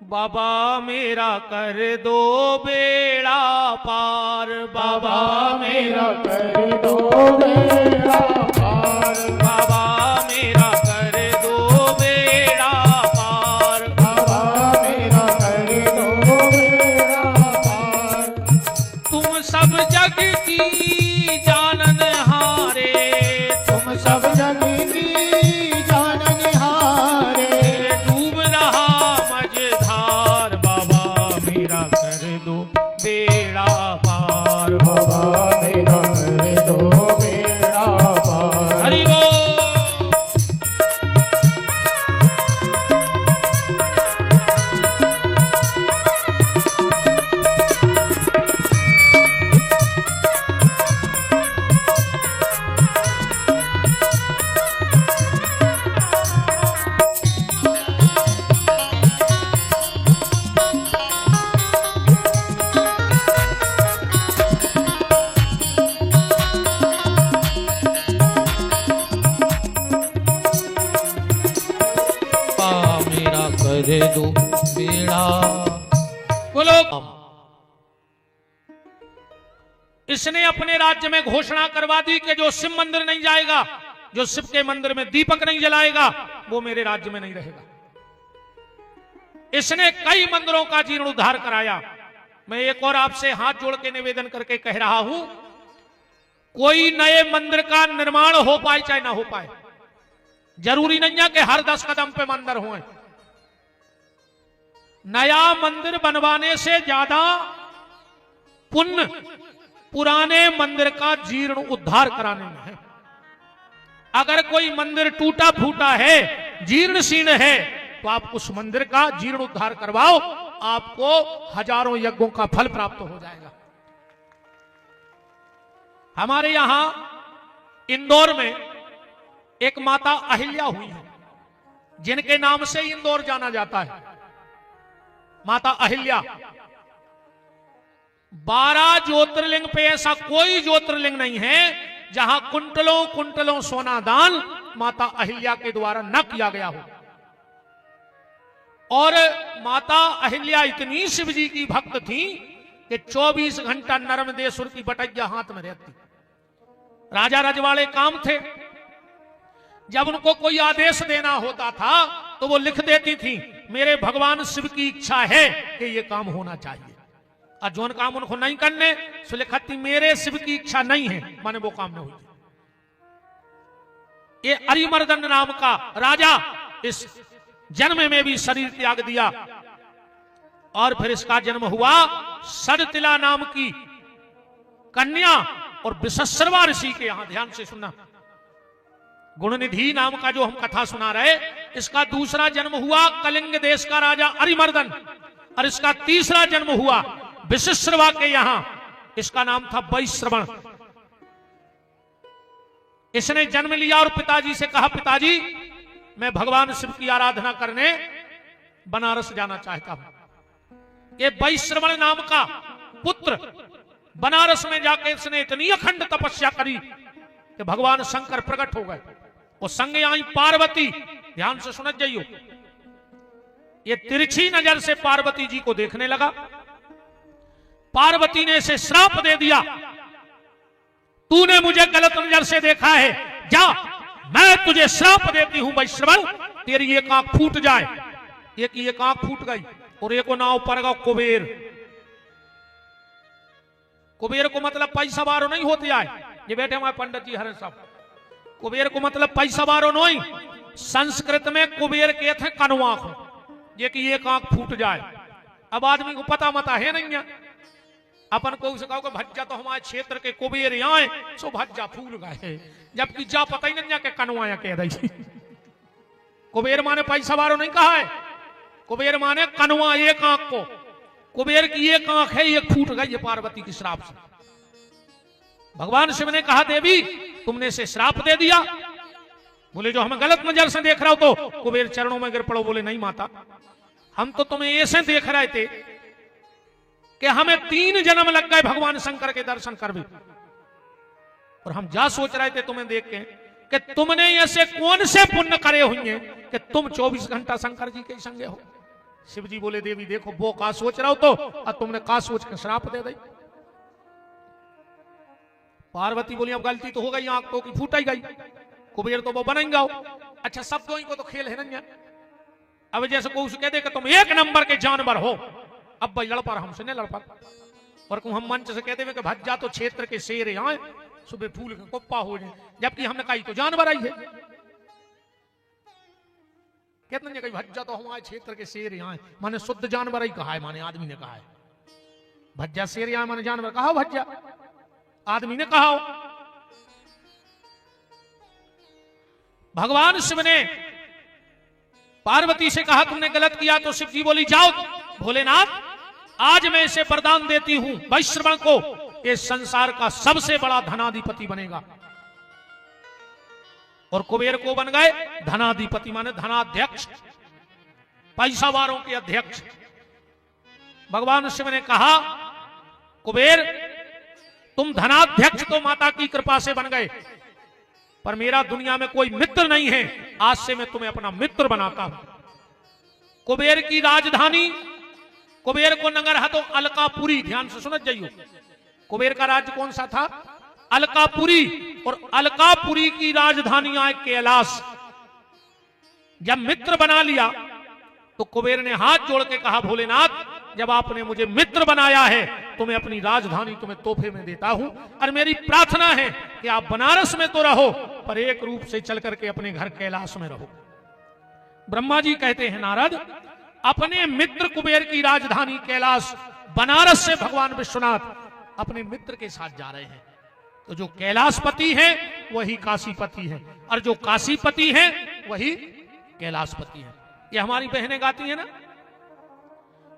बाबा मेरा कर दो बेड़ा पार, बाबा मेरा कर दो बेड़ा पार, बाबा मेरा कर दो बेड़ा पार, बाबा मेरा कर दो बेड़ा पार। तुम सब जग की जानन हारे, तुम सब जग की जानन हारे, डूब रहा मझधार, बाबा मेरा कर दो बेड़ा पार, बाबा मेरा कर दो बेड़ा पार। हरि बोल। कर दो बेड़ा। बोलो। इसने अपने राज्य में घोषणा करवा दी कि जो शिव मंदिर नहीं जाएगा, जो शिव के मंदिर में दीपक नहीं जलाएगा, वो मेरे राज्य में नहीं रहेगा। इसने कई मंदिरों का जीर्णोद्धार कराया। मैं एक और आपसे हाथ जोड़ के निवेदन करके कह रहा हूं, कोई नए मंदिर का निर्माण हो पाए चाहे ना हो पाए, जरूरी नहीं है कि हर 10 कदम पे मंदिर हो। नया मंदिर बनवाने से ज्यादा पुण्य पुराने मंदिर का जीर्ण उद्धार कराने में है। अगर कोई मंदिर टूटा फूटा है, जीर्ण शीर्ण है, तो आप उस मंदिर का जीर्ण उद्धार करवाओ, आपको हजारों यज्ञों का फल प्राप्त हो जाएगा। हमारे यहां इंदौर में एक माता अहिल्या हुई है, जिनके नाम से इंदौर जाना जाता है। माता अहिल्या। 12 ज्योतिर्लिंग पे ऐसा कोई ज्योतिर्लिंग नहीं है जहां कुंटलों कुंटलों सोना दान माता अहिल्या के द्वारा न किया गया हो। और माता अहिल्या इतनी शिव जी की भक्त थी कि 24 घंटा नर्मदेश्वर की बटैया हाथ में रहती। राजा रजवाड़े काम थे, जब उनको कोई आदेश देना होता था तो वो लिख देती थी, मेरे भगवान शिव की इच्छा है कि ये काम होना चाहिए। और जो काम उनको नहीं करने सो लिखती, मेरे शिव की इच्छा नहीं है, माने वो काम नहीं हुई। ये अरिमर्दन नाम का राजा इस जन्म में भी शरीर त्याग दिया, और फिर इसका जन्म हुआ सडतिला नाम की कन्या और विशस्रवा ऋषि के यहां। ध्यान से सुनना, गुणनिधि नाम का जो हम कथा सुना रहे, इसका दूसरा जन्म हुआ कलिंग देश का राजा अरिमर्दन, और इसका तीसरा जन्म हुआ विशस्रवा के यहां। इसका नाम था वैश्रवण। इसने जन्म लिया और पिताजी से कहा, पिताजी मैं भगवान शिव की आराधना करने बनारस जाना चाहता हूं। ये वैश्रवण नाम का पुत्र बनारस में जाकर इसने इतनी अखंड तपस्या करी कि भगवान शंकर प्रकट हो गए और संगे आई पार्वती। ध्यान से सुन जाइयो, ये तिरछी नजर से पार्वती जी को देखने लगा। पार्वती ने इसे श्राप दे दिया, तूने मुझे गलत नजर से देखा है, जा मैं तुझे श्राप देती हूं वैश्रवण, तेरी एक आंख फूट जाए। एक आंख फूट गई और एक नाव पर गया कुबेर। कुबेर को मतलब पैसा बारो नहीं होती आए, ये बैठे हमारे पंडित जी हरे साहब। कुबेर को मतलब पैसा बारो नहीं, संस्कृत में कुबेर के थे कनवा को, ये कि एक आंख फूट जाए। अब आदमी को पता मता है नहीं है, अपन को उसे कहो भज्जा तो हमारे क्षेत्र के कुबेर आए सो भज्जा फूल गए, जबकि जा पता ही नहीं के कनवाया कह रही। कुबेर माने पैसा बारो नहीं कहा है, कुबेर माने कनवा एक आंख को। कुबेर की एक आंख है, एक फूट गई है पार्वती की श्राप से। भगवान शिव ने कहा, देवी तुमने इसे श्राप दे दिया। बोले जो हमें गलत नजर से देख रहा हो तो कुबेर चरणों में गिर पड़ो। बोले नहीं माता, हम तो तुम्हें ऐसे देख रहे थे कि हमें 3 जन्म लग गए भगवान शंकर के दर्शन कर भी, और हम जा सोच रहे थे तुम्हें देख के कि तुमने ऐसे कौन से पुण्य करे हुए हैं कि तुम 24 घंटा शंकर जी के संगे हो। शिव जी बोले देवी देखो वो का सोच रहा हो तो, और तुमने का सोच के श्राप दे दी। पार्वती बोली अब गलती तो हो गई, आंख तो की फूट ही गई, कुबेर तो वो बनाएंगा। अच्छा सब दो को तो खेल है ना। अब जैसे को कह दे कि तुम एक नंबर के जानवर हो, अब भाई लड़ पा हमसे नहीं लड़ पा, और हम मंच से कहते हुए कि भज्जा तो क्षेत्र के शेर यहाँ सुबह फूल के कुप्पा हो जाए, जबकि हमने कही तो जानवर आई है। कहते हैं कि भज्जा तो हमारे क्षेत्र के शेर यहाँ माने शुद्ध जानवर ही कहा है, माने आदमी ने कहा है। भज्जा शेर यहाँ माने जानवर कहा, भज्जा आदमी ने कहा। भगवान शिव ने पार्वती से कहा तुमने गलत किया, तो शिव जी बोली जाओ भोलेनाथ आज मैं इसे वरदान देती हूं, वैश्रवण को इस संसार का सबसे बड़ा धनाधिपति बनेगा। और कुबेर को बन गए धनाधिपति माने धनाध्यक्ष, पैसा वारों के अध्यक्ष। भगवान शिव ने कहा कुबेर तुम धनाध्यक्ष तो माता की कृपा से बन गए, पर मेरा दुनिया में कोई मित्र नहीं है, आज से मैं तुम्हें अपना मित्र बनाता हूं। कुबेर की राजधानी, कुबेर को नगर है तो अलकापुरी, ध्यान से सुन जाइयो। कुबेर का राज्य कौन सा था? अलकापुरी। और अलकापुरी की राजधानी आए कैलाश। जब मित्र बना लिया तो कुबेर ने हाथ जोड़ के कहा भोलेनाथ जब आपने मुझे मित्र बनाया है तो मैं अपनी राजधानी तुम्हें तोहफे में देता हूं, और मेरी प्रार्थना है कि आप बनारस में तो रहो पर एक रूप से चल करके अपने घर कैलाश में रहो। ब्रह्मा जी कहते हैं नारद अपने मित्र कुबेर की राजधानी कैलाश बनारस से भगवान विश्वनाथ अपने मित्र के साथ जा रहे हैं। तो जो कैलाशपति है वही काशीपति है, और जो काशीपति है वही कैलाशपति है। ये हमारी बहनें गाती है ना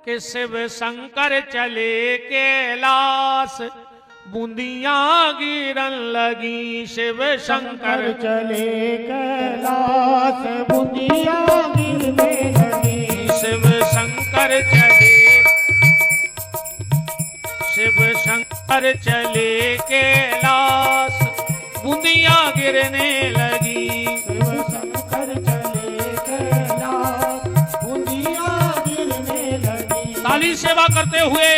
कि शिव शंकर चले कैलाश बूंदिया गिरन लगी, शिव शंकर चले कैलाश बूंदिया गिरने लगी, शिव शंकर चले, शिव शंकर चले कैलाश बूंदिया गिरने लगी, शिव शंकर चले कैलाश बूंदिया गिरने लगी। ताली सेवा करते हुए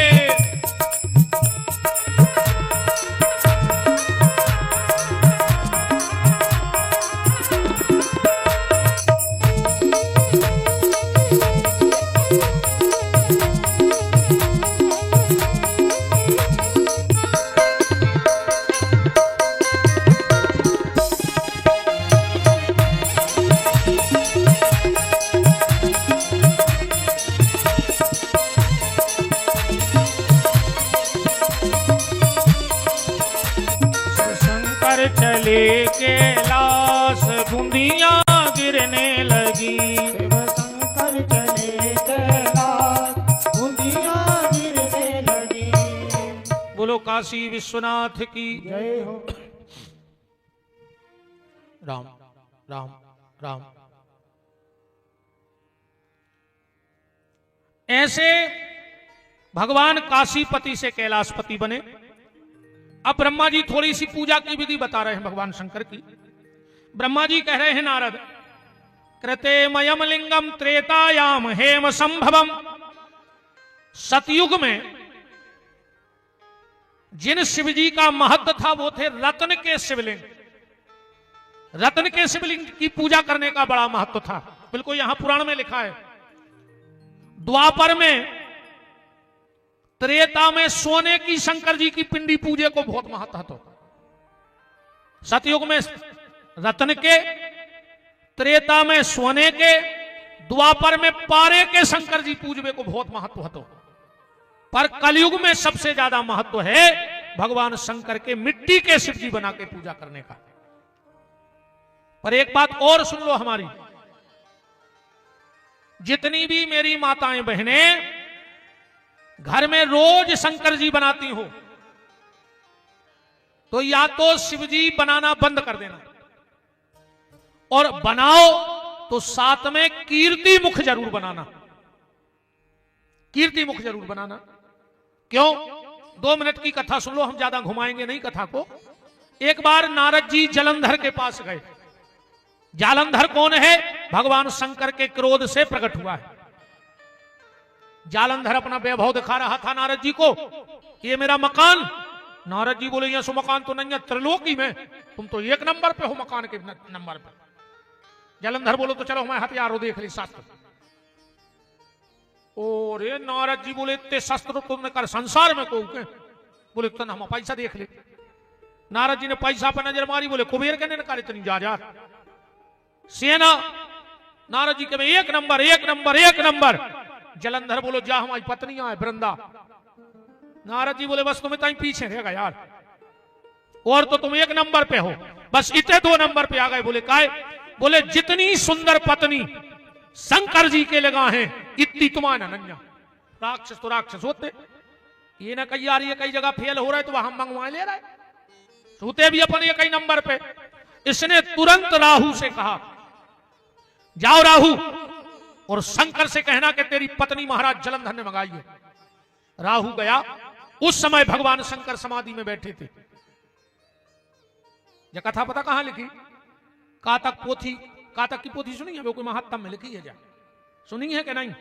चले कैलाश बूंदिया गिरने लगी, शिव शंकर चले कैलाश बूंदिया गिरने लगी। बोलो काशी विश्वनाथ की जय हो। राम राम राम। ऐसे भगवान काशीपति से कैलाशपति बने। अब ब्रह्मा जी थोड़ी सी पूजा की विधि बता रहे हैं भगवान शंकर की। ब्रह्मा जी कह रहे हैं नारद कृते मयम लिंगम त्रेतायाम हेम संभवम। सतयुग में जिन शिवजी का महत्व था वो थे रत्न के शिवलिंग। रत्न के शिवलिंग की पूजा करने का बड़ा महत्व था, बिल्कुल यहां पुराण में लिखा है। द्वापर में, त्रेता में सोने की शंकर जी की पिंडी पूजे को बहुत महत्व था। सतयुग में रत्न के, त्रेता में सोने के, द्वापर में पारे के शंकर जी पूजवे को बहुत महत्व है। पर कलयुग में सबसे ज्यादा महत्व है भगवान शंकर के मिट्टी के शिव जी बना के पूजा करने का। पर एक बात और सुन लो हमारी, जितनी भी मेरी माताएं बहनें घर में रोज शंकर जी बनाती हो तो या तो शिवजी बनाना बंद कर देना, और बनाओ तो साथ में कीर्ति मुख जरूर बनाना। कीर्ति मुख जरूर बनाना। क्यों? 2 मिनट की कथा सुन लो, हम ज्यादा घुमाएंगे नहीं कथा को। एक बार नारद जी जालंधर के पास गए। जालंधर कौन है? भगवान शंकर के क्रोध से प्रकट हुआ है। जालंधर अपना वैभव दिखा रहा था नारद जी को, ये मेरा मकान। नारद जी बोले, यह मकान तो नहीं है, त्रिलोकी में तुम तो एक नंबर पे हो, मकान के नंबर पे। जालंधर बोलो तो चलो हमारे हथियारों देख ली शास्त्र। और ये नारद जी बोले, इतने शस्त्र तुमने कर संसार में को के? बोले तो हम पैसा देख ले। नारद जी ने पैसा पर नजर मारी, बोले कुबेर के ने कर इतनी जायदाद सेना। नारद जी के में एक नंबर एक नंबर एक नंबर। जलंधर बोलो, जा हमारी पत्नियां है वृंदा। नारद जी बोले, बस तुम्हें तहीं पीछे रहेगा यार, और तो तुम एक नंबर पे हो, बस इतने 2 नंबर पे आ गए। बोले काहे? बोले जितनी सुंदर पत्नी शंकर जी के लगा है, इतनी तुम्हारा नन्या। राक्षस तो राक्षस होते, ये ना कही यार ये कई जगह फेल हो रहा है तो हम मंगवा ले रहे, होते भी अपन ये कई नंबर पे। इसने तुरंत राहु से कहा, जाओ राहु और शंकर से कहना कि तेरी पत्नी महाराज जलंधर ने मंगाई है। राहु गया, उस समय भगवान शंकर समाधि में बैठे थे। यह कथा पता कहां लिखी? कातक पोथी, कातक की पोथी सुनी है? वो कोई महात्म में लिखी है, जा सुनी है कि नहीं?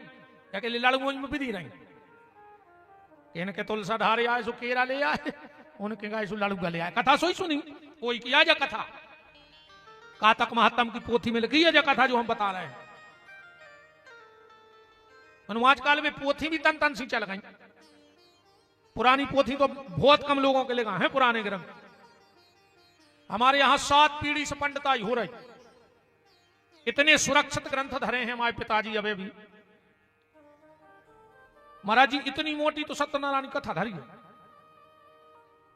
क्या के लड़गोज में विधि रही, इनके तुलसा धारे आए सो केरा ले आए, उनके गाय सो लड़ुगा ले आए। कथा सोई सुनी कोई किया जा कथा? कातक महात्म की पोथी में लिखी है जा कथा जो हम बता रहे हैं। अनुवाद काल में पोथी भी तन तन सी चल गई। पुरानी पोथी तो बहुत कम लोगों के लिए है। पुराने ग्रंथ हमारे यहां 7 पीढ़ी से पंडिताई हो रही। इतने सुरक्षित ग्रंथ धरे हैं हमारे पिताजी अबे भी। महाराज जी इतनी मोटी तो सत्यनारायण कथा धरी है,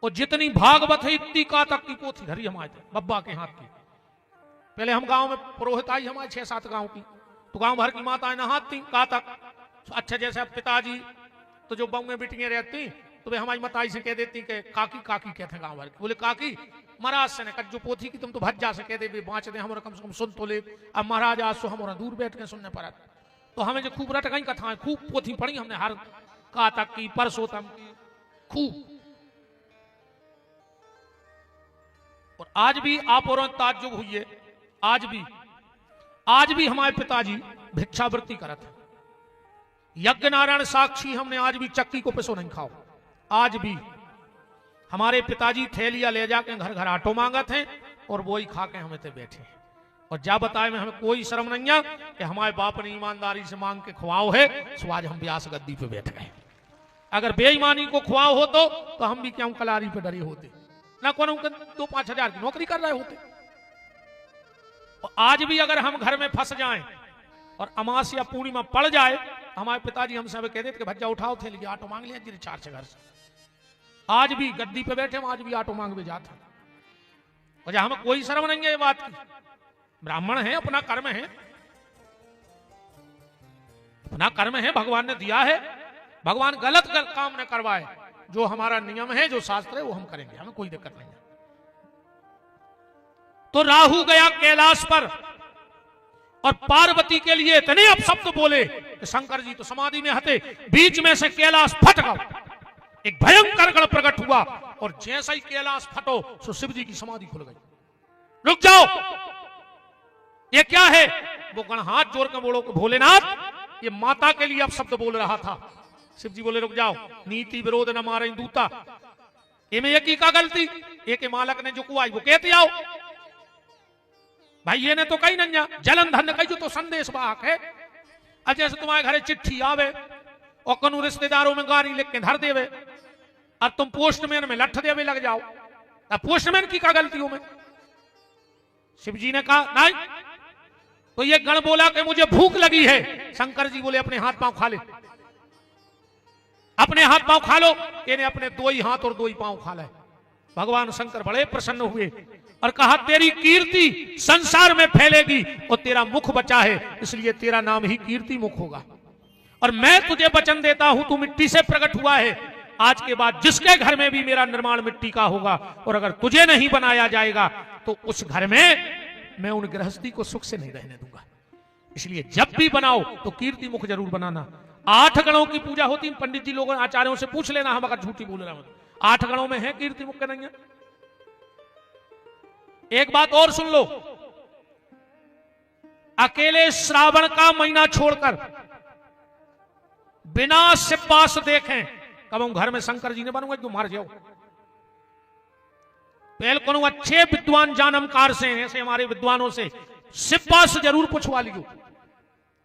और जितनी भागवत है इतनी कातक की पोथी धरी हमारे बब्बा के हाथ की। पहले हम गांव में पुरोहित आई हमारे 6-7 गांव की, तो गांव भर की माताएं नहाती कातक। अच्छा जैसे अब पिताजी तो जो बउएं बिटियां रहती तो वे हमारी मताई से कह देती कि काकी काकी कहते हैं गांव भर के। बोले काकी महाराज से ने जो पोथी की तुम तो भज्जा से कह दे बाँच दे, हमारा कम से कम सुन तो ले। अब महाराज आज सो हमारा दूर बैठ के सुनने पड़ा, तो हमें जो खूब रट गई कथाएं, खूब पोथी पढ़ी हमने, हर कातक की, परसोत्तम की, खूब। और आज भी आप और ताज्जुब हुई है, आज भी हमारे पिताजी भिक्षावृत्ति करते हैं। यज्ञ नारायण साक्षी हमने आज भी चक्की को पिसो नहीं खाओ। आज भी हमारे पिताजी थैलियां ले जाके घर घर आटो मांगत हैं और वो ही खा के हमें ते बैठे हैं। और जा बताए में हमें कोई शर्म नहीं है कि हमारे बाप ने ईमानदारी से मांग के खुआओ है, सो आज हम व्यास गद्दी पे बैठ गए। अगर बेईमानी को खुआओ हो तो हम भी क्यों कलारी पे डरे होते, ना कौन 2-5 हजार की नौकरी कर रहे होते। और आज भी अगर हम घर में फंस जाएं और अमास या पूर्णिमा पड़ जाए, हमारे पिताजी हमसे अब कह देते कि भज्जा उठाओ थे लिया आटो मांग लिया जी 4 से घर से। आज भी गद्दी पे बैठे हम, आज भी आटो मांग में जाते हैं। और हमें कोई शर्म नहीं है ये बात की। ब्राह्मण है, अपना कर्म है, अपना कर्म है, भगवान ने दिया है। भगवान गलत काम न करवाए, जो हमारा नियम है, जो शास्त्र है वो हम करेंगे, हमें कोई दिक्कत नहीं है। तो राहु गया कैलाश पर और पार्वती के लिए इतने अपशब्द बोले कि शंकर जी तो समाधि में हते, बीच में से कैलाश फट गया, एक भयंकर गण प्रकट हुआ। और जैसा ही कैलाश फटो तो शिव जी की समाधि खुल गई। रुक जाओ, ये क्या है? वो गण हाथ जोड़ कर बोलो भोलेनाथ ये माता के लिए अपशब्द बोल रहा था। शिव जी बोले रुक जाओ, नीति विरोध न मारे दूता। इनमें एक ही का गलती, एक मालक ने जो कुआई वो कहते आओ भाई, ये ने तो कही नहीं, जलंधर ने कही जो तो संदेश वाहक है। अब जैसे तुम्हारे घरे चिट्ठी आवे और कनु रिश्तेदारों में गाड़ी लिख के धर देवे, अब तुम पोस्टमैन में लठ देवे लग जाओ, अब पोस्टमैन की क्या गलती हो में? शिव जी ने कहा नहीं, तो ये गण बोला कि मुझे भूख लगी है। शंकर जी बोले अपने हाथ पांव खा ले, अपने हाथ पांव खा लो। इन्हें अपने 2 ही हाथ और 2 ही पांव खा ले। भगवान शंकर बड़े प्रसन्न हुए और कहा तेरी कीर्ति संसार में फैलेगी और तेरा मुख बचा है, इसलिए तेरा नाम ही कीर्ति मुख होगा। और मैं तुझे वचन देता हूं, तू मिट्टी से प्रकट हुआ है, आज के बाद जिसके घर में भी मेरा निर्माण मिट्टी का होगा, और अगर तुझे नहीं बनाया जाएगा तो उस घर में मैं उन गृहस्थी को सुख से नहीं रहने दूंगा। इसलिए जब भी बनाओ तो कीर्ति मुख जरूर बनाना। 8 गणों की पूजा होती है। पंडित जी लोगों आचार्यों से पूछ लेना, हम अगर झूठी बोल रहे हो। 8 गणों में है कीर्ति मुख के नहीं है। एक बात और सुन लो, अकेले श्रावण का महीना छोड़कर बिना सिब्बास देखें कब हम घर में शंकर जी ने बनूंगा जो मार जाओ। पहले को अच्छे विद्वान जानमकार से, ऐसे हमारे विद्वानों से सिब्बास जरूर पूछवा लियो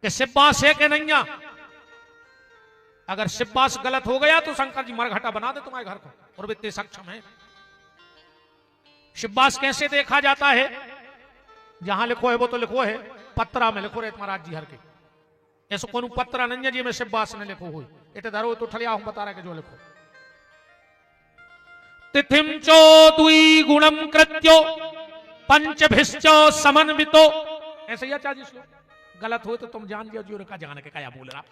कि सिब्बास है कि नहीं। अगर सिब्बास गलत हो गया तो शंकर जी मरघटा बना दे तुम्हारे घर को, और इतने सक्षम है। सिब्बास कैसे देखा जाता है? जहां लिखो है वो तो लिखो है, पत्रा में लिखो रहे महाराज जी हर के, ऐसा को पत्रा नहीं है जी में सिब्बास ने लिखो हुई इतने धरो तो ठलिया हूं बता रहा है कि जो लिखो तिथिम चो दुई गुणम कृत्यो पंचभिश्च समन्वितो, ऐसे ही आचार्य श्लोक। गलत हो तो तुम जान गए जी का जान के क्या बोल रहा,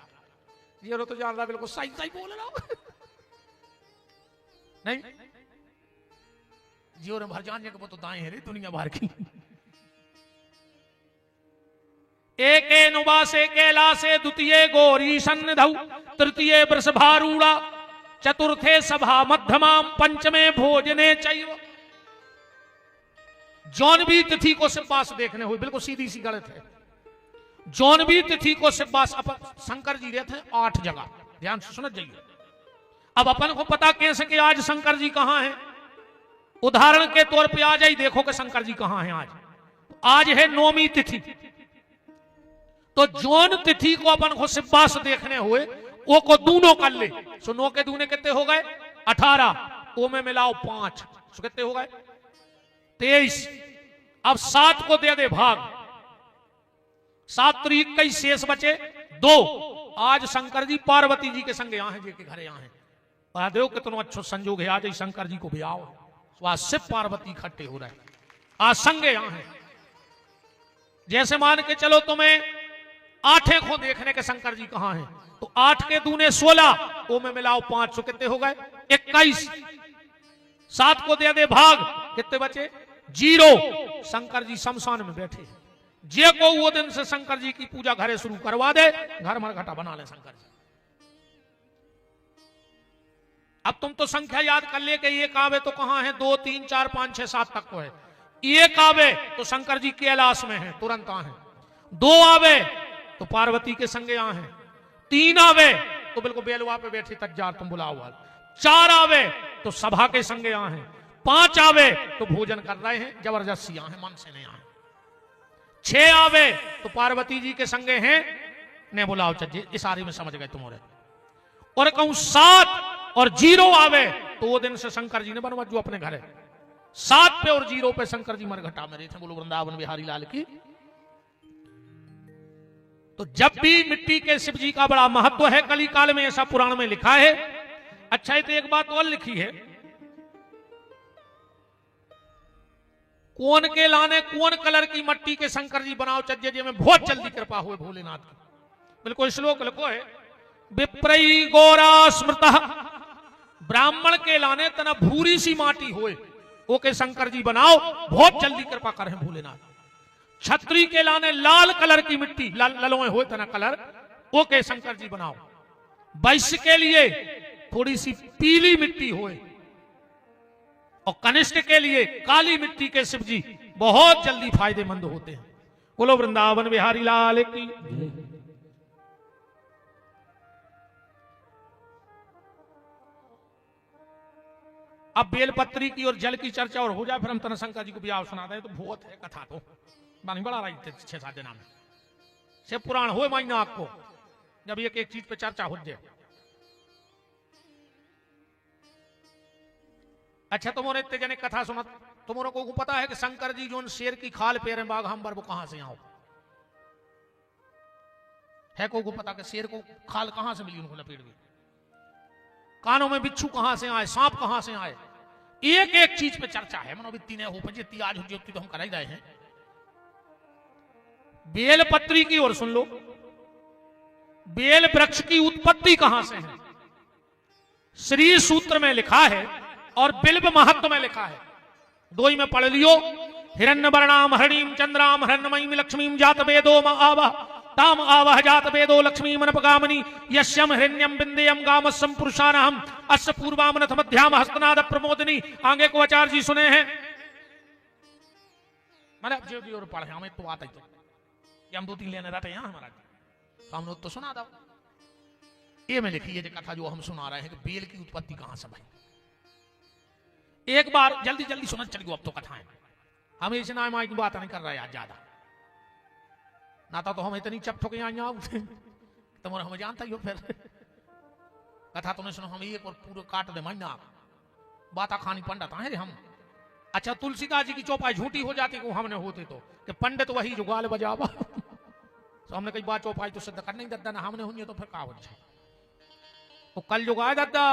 ये तो जान रहा बिल्कुल सही सही बोल रहा नहीं जियो ने भर जान वो तो दाएं है रे दुनिया भर की। एके नुवासे कैलासे द्वितीय गौरी सन्निधौ तृतीय वृषभारूढ़ा चतुर्थे सभा मध्यमाम पंचमे भोजने चैव। जौनवी तिथि को सिब्बास देखने हुए, बिल्कुल सीधी सी गलत है। जौनवी तिथि को सिब्बास शंकर जी रहते हैं 8 जगह, ध्यान से सुन जाइए। अब अपन को पता कैसे कि आज शंकर जी कहां हैं? उदाहरण के तौर पे आज ही देखो कि शंकर जी कहां हैं। आज है 9वीं तिथि, तो जौन तिथि को अपन को सिब्बास देखने हुए वो को दूनों कर ले। सो 9 के दूने कितने हो गए? 18। ओ में मिलाओ 5, सो कितने हो गए? 23। अब 7 को दे दे भाग, 7 3 21 शेष बचे 2। आज शंकर जी पार्वती जी के संग यहाँ हैं, जी के घर यहाँ हैं। देव कितना अच्छा संजोग है, आज ही शंकर जी को भी आओ। आज शिव पार्वती इकट्ठे हो रहे, आज संग यहाँ हैं। जैसे मान के चलो तुम्हें 8 को देखने के शंकर जी कहां हैं, तो 8 के दूने 16, ओ में मिलाओ 5, सो कितने हो गए? 21। 7 को दे दे भाग, कितने बचे? 0। शंकर जी शमशान में बैठे हैं। जे को वो दिन से शंकर जी की पूजा घरे शुरू करवा दे, घर मरघटा बना ले शंकर जी। अब तुम तो संख्या याद कर ले कि एक आवे तो कहां है? 2 3 4 5 6 7 तक को है। एक आवे तो शंकर जी कैलाश में है, तुरंत आ है। 2 आवे तो पार्वती के संगे यहाँ हैं। 3 आवे तो बिल्कुल बेलवा पे बैठी तज्जार तुम बुलाओ। 4 आवे तो सभा के संगे यहाँ हैं। 5 आवे तो भोजन कर रहे हैं, जबरदस्ती यहाँ है, मन से नहीं आए। 6 आवे तो पार्वती जी के संगे हैं, ने बुलाओ चज्जे, इशारे में समझ गए तुम्हारे। और कहूं 7 और 0 आवे तो वो दिन से शंकर जी ने बनवा जो अपने घर है। 7 पे और 0 पे शंकर जी मरघटा में रहे थे। बोलो वृंदावन बिहारी लाल की। तो जब भी मिट्टी के शिव जी का बड़ा महत्व है, कली काल में ऐसा पुराण में लिखा है। अच्छा है, तो एक बात और लिखी है, कौन के लाने कौन कलर की मट्टी के शंकर जी बनाओ चज्जे जी में बहुत जल्दी कृपा हुए भोलेनाथ की। बिल्कुल श्लोक लिखो है, विप्रई गौरा स्मृत ब्राह्मण के लाने तना भूरी सी माटी होए, ओके शंकर जी बनाओ, बहुत जल्दी कृपा करें भोलेनाथ। छत्री के लाने लाल कलर की मिट्टी, ललोए हो तना कलर, ओके शंकर जी बनाओ। वैश्य के लिए थोड़ी सी पीली मिट्टी होए, और कनिष्ठ के लिए काली मिट्टी के शिव जी बहुत जल्दी फायदेमंद होते हैं। बोलो वृंदावन बिहारी लाल की। अब बेलपत्री की और जल की चर्चा और हो जाए, फिर हम तना शंकर जी को ब्याह सुना दे। तो बहुत है कथा, तो बानी बड़ा रही थे 6-7 दिन में से पुराण हो महीना आपको, जब एक एक चीज पे चर्चा हो जाए। अच्छा, तुम्हारे इतने जने कथा सुना, तुम्हारे को पता है कि शंकर जी जो शेर की खाल पेरे बाघ हमबर वो कहां से आओ है? को पता कि शेर को खाल कहां से मिली उनको लपेट गई? कानों में बिच्छू कहां से आए, सांप कहां से आए? एक एक चीज पे चर्चा है। मनो बित्ती ने हो जितनी आज हो तो हम कर ही रहे हैं। बेलपत्री की ओर सुन लो, बेल वृक्ष की उत्पत्ति कहां से है? श्री सूत्र में लिखा है और बिल्व महत्व में लिखा है। 2 ही में पढ़ लियो। हिरण्य वर्णाम हरणीम चंद्राम हरणमयीम लक्ष्मीम जात वेदो आवाह ताम आवाह जात वेदो लक्ष्मी मनपगामनी यस्यम हिरण्यम बिंदेयम गामस्सम पुरुषानहम अस्य पूर्वामनथ मध्याम हस्तनाद प्रमोदिनी। आगे को आचार्य जी सुने हैं, मैंने जो भी और पढ़े हमें तो आता ही तो हम 2-3 लेने रहते हैं हमारा, तो हम लोग तो सुना दो। ये में लिखी है कथा जो हम सुना रहे हैं कि बेल की उत्पत्ति कहां से भाई। एक बार जल्दी जल्दी सुनत चल गयो, अब तो कथाएं हम इस नाम की बात नहीं कर रहे आज ज्यादा, ना तो हम इतनी चप ठोके तुम हम जानता ही हो। फिर कथा तुम्हें सुनो, हम एक और पूरे काट दे महीना बाता खानी पंडित है रे हम। अच्छा तुलसीदास जी की चौपाई झूठी हो जाती को हमने होते तो कि पंडित वही जो गाल बजावा तो हमने कई बात चौपाई तो सिद्ध कर नहीं दद्दा ना हमने हुई तो फिर का हो जाए। तो कल जो गाय दद्दा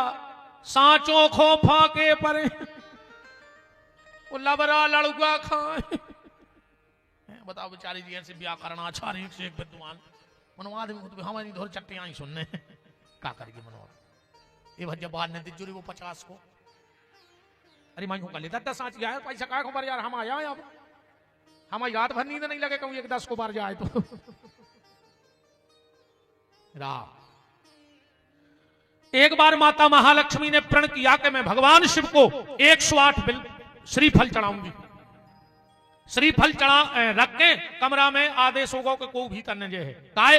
सांचो खो फाके परे वो लबरा लड़ुआ खाए। बताओ बेचारी जी ऐसे ब्याह करना अच्छा नहीं से एक विद्वान मनवाद में हमारी धोर चट्टियां ही सुनने का करेगी मनोहर ये भज्जा बाद ने दिजुरी वो 50 को अरे मैं कर लेता 10 साँच गया पैसा का को बार यार हम आया अब हम याद भर नींद नहीं लगे कहूँ 1-10 को बार जाए तो एक बार माता महालक्ष्मी ने प्रण किया कि मैं भगवान शिव को 108 श्रीफल चढ़ाऊंगी। श्रीफल चढ़ा रख के कमरा में आदेश होगा कि कोई भीतर न जे है काय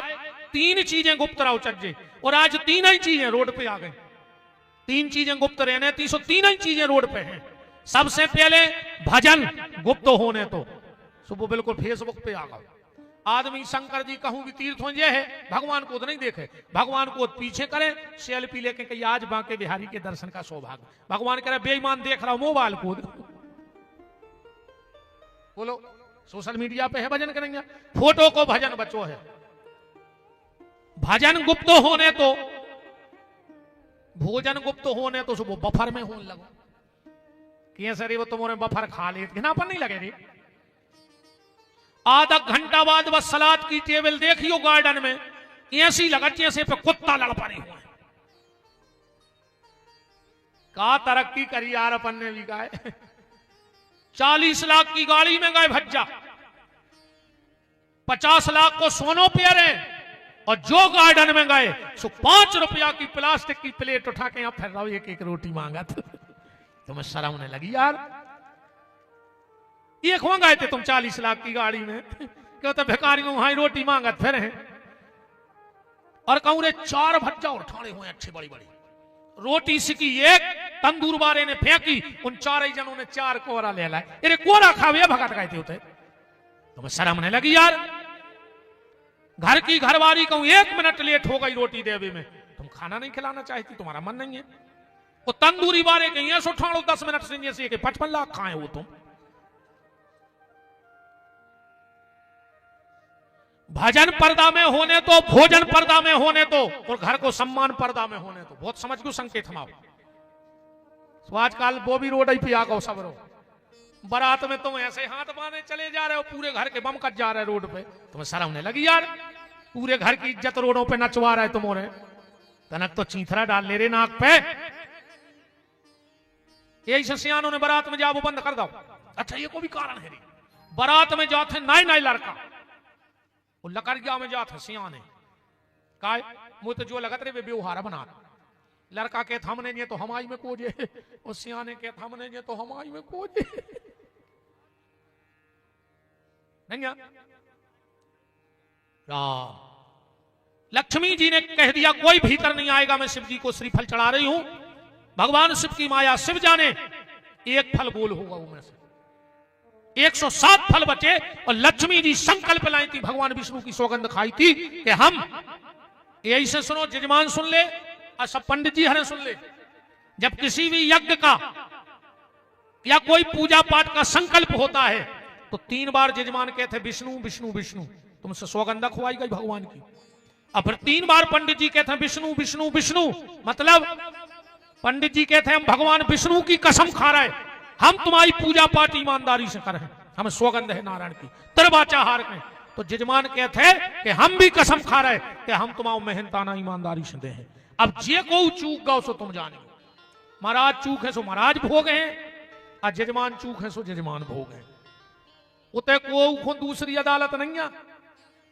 3 चीजें गुप्त रहो चज्जे और आज 3 ही चीजें रोड पे आ गई। 3 चीजें गुप्त रहने 303 ही चीजें रोड पे हैं। सबसे पहले भजन गुप्त होने तो सुबह बिल्कुल फेसबुक पे आ गए आदमी शंकर जी कहूं कि तीर्थ ये है भगवान को तो नहीं देखे, भगवान को पीछे करे सेल्फी लेके कहीं आज बांके बिहारी के दर्शन का सौभाग्य। भगवान कह रहे बेईमान देख रहा हूं मोबाइल को बोलो सोशल मीडिया पे है भजन करेंगे फोटो को भजन बचो है। भजन गुप्त होने तो भोजन गुप्त होने तो सुबह बफर में होने लगो कैसे रे वो तुम्हारे बफर खा ले घिनापन नहीं लगे रे। आधा घंटा बाद बस सलाद की टेबल देखियो गार्डन में ऐसी लगा जैसे पे कुत्ता लड़ पड़े हुए का तरक्की करी यार अपन ने भी गाय 40 लाख की गाड़ी में गए भज्जा 50 लाख को सोनो पेरे और जो गार्डन में गए सो 5 रुपया की प्लास्टिक की प्लेट उठा के यहां फिर रहा एक एक रोटी मांगा तुम्हें शर्म नहीं लगी यार। ये खो गए थे तुम 40 लाख की गाड़ी में क्यों तो भिखारियों वहां रोटी मांगत फिर हैं और कहूं रे 4 भज्जा और ठाणे हुए अच्छे बड़ी बड़ी रोटी सिकी एक तंदूर बारे ने फेंकी उन 4 ही जनों ने 4 कोरा ले लाए। अरे कोरा खावे भगत गए थे उते तुम्हें शर्म नहीं लगी यार। घर की घरवाली कहूं 1 मिनट लेट हो गई रोटी देवे में तुम खाना नहीं खिलाना चाहती तुम्हारा मन नहीं है। वो तंदूरी बारे कहीं ऐसा उठाड़ो 10 मिनट से जैसे 55 लाख खाए हो तुम। भजन पर्दा में होने तो भोजन पर्दा में होने तो और घर को सम्मान पर्दा में होने तो बहुत समझ गो संकेत हम तो आजकल वो भी रोड ही पे आ गो सब रो बारात में तुम ऐसे हाथ बांधे चले जा रहे हो पूरे घर के बम कट जा रहे रोड पे तुम्हें शर्म नहीं लगी यार। पूरे घर की इज्जत रोडों पे नचवा रहे तुम्हारे तनक तो चीथरा डाल ले रे नाक पे। यही से सियानों ने बारात में जाओ बंद कर दो। अच्छा ये को भी कारण है बारात में जाते नाई नाई लड़का वो लकड़िया में जाते सियाने काय मुझे तो जो लगत रे वे व्यवहार बना लड़का के थमने नहीं तो हमारी में कोजे और सियाने के थमने नहीं तो हमारी में कोजे नहीं। लक्ष्मी जी ने कह दिया कोई भीतर नहीं आएगा मैं शिव जी को श्रीफल चढ़ा रही हूं। भगवान शिव की माया शिव जाने एक फल बोल होगा उनमें से 107 फल बचे और लक्ष्मी जी संकल्प लाई थी भगवान विष्णु की सौगंध खाई थी कि हम यही से सुनो जजमान सुन ले और सब पंडित जी हरे सुन ले जब किसी भी यज्ञ का या कोई पूजा पाठ का संकल्प होता है तो 3 बार जजमान कहते विष्णु विष्णु विष्णु तुमसे सौगंध खुआई गई भगवान की। अब फिर 3 बार पंडित जी कहते हैं विष्णु विष्णु विष्णु मतलब पंडित जी कहते हैं हम भगवान विष्णु की कसम खा रहे हम तुम्हारी पूजा पाठ ईमानदारी से कर रहे हैं हमें सौगंध है नारायण की तरबाचा हार में। तो जजमान कहते हैं कि हम भी कसम खा रहे कि हम तुम्हारा मेहनताना ईमानदारी से दे हैं। अब जे को चूक गौ सो तुम जाने महाराज चूक है सो महाराज भोग हैं और जजमान चूक है सो जजमान भोग है। उते को दूसरी अदालत नहीं है